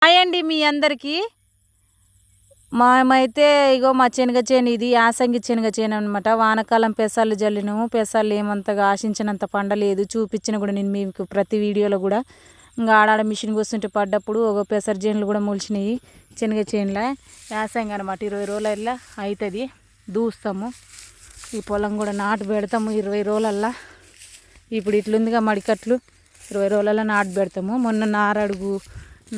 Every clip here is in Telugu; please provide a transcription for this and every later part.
హాయ్ అండి మీ అందరికీ. మేమైతే ఇగో మా శనగ చేను ఇది యాసంగి శనగ చేను అనమాట. వానకాలం పెసర్లు జల్లినాము. పెసర్లు ఏమంతగా ఆశించినంత పండలేదు. చూపించిన కూడా నేను మీకు ప్రతి వీడియోలో కూడా. ఇంకా ఆడాడ మిషన్ కూస్తుంటే పడ్డప్పుడు ఒక పెసర చేనులు కూడా మొలిచినాయి. శనగ చేనుల యాసంగి అనమాట. 20 రోజులల్లా అవుతుంది. దూస్తాము. ఈ పొలం కూడా నాటు పెడతాము 20 రోజులల్లా. ఇప్పుడు ఇట్లుందిగా మడికట్లు. 20 రోజులల్లో నాటు పెడతాము. మొన్న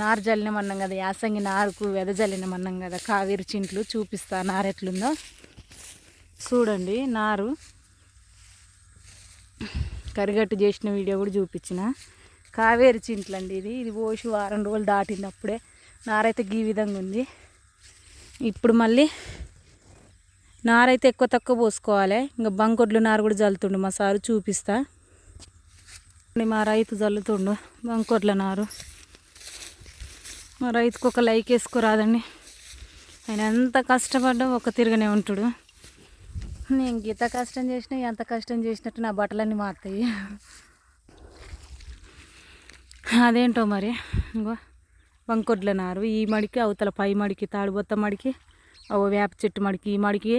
నారు జల్లినమన్నాం కదా, యాసంగి నారుకు వెదజల్లినమన్నాం కదా, కావేరి చింట్లు చూపిస్తా నారు ఎట్లుందో చూడండి. నారు కరిగట్టు చేసిన వీడియో కూడా చూపించిన. కావేరి చింట్లు అండి. ఇది పోసి వారం రోజులు దాటింది. అప్పుడే నారైతే ఈ విధంగా ఉంది. ఇప్పుడు మళ్ళీ నారైతే ఎక్కువ తక్కువ పోసుకోవాలి. ఇంకా బంకొడ్లు నారు కూడా జల్లుతుండు మా సారు, చూపిస్తా. మా రైతు జల్లుతుండు బంకొడ్ల నారు. మా రైతుకు ఒక లైక్ వేసుకోరాదండి. ఆయన ఎంత కష్టపడ్డా ఒక తిరగనే ఉంటాడు. నేను గీత కష్టం చేసినా ఎంత కష్టం చేసినట్టు నా బట్టలన్నీ మారుతాయి. అదేంటో మరి. ఇంకో బంకొడ్ల నారు ఈ మడికి, అవతల పై మడికి, తాడుబొత్త మడికి, వేప చెట్టు మడికి, ఈ మడికి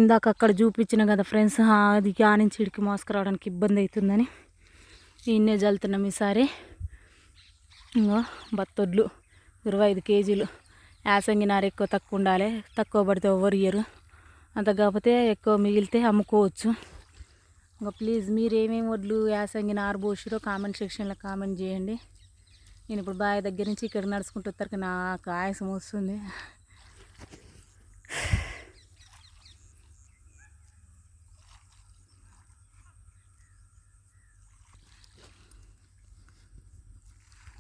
ఇందాక అక్కడ చూపించిన కదా ఫ్రెండ్స్, అది నుంచి ఇడికి మోసుకురావడానికి ఇబ్బంది అవుతుందని ఈయన్నే జల్లుతున్నాం ఈసారి. ఇంకో బత్తొడ్లు 25 కేజీలు. యాసంగి నారు ఎక్కువ తక్కువ ఉండాలి. తక్కువ పడితే ఎవరు ఇయ్యరు. అంత కాకపోతే ఎక్కువ మిగిలితే అమ్ముకోవచ్చు. ఇంకా ప్లీజ్ మీరు ఏమేమి వడ్లు యాసంగి నారు పోసిరో కామెంట్ సెక్షన్లో కామెంట్ చేయండి. నేను ఇప్పుడు బావి దగ్గర నుంచి ఇక్కడ నడుచుకుంటూ వస్తారు, నాకు ఆయాసం వస్తుంది.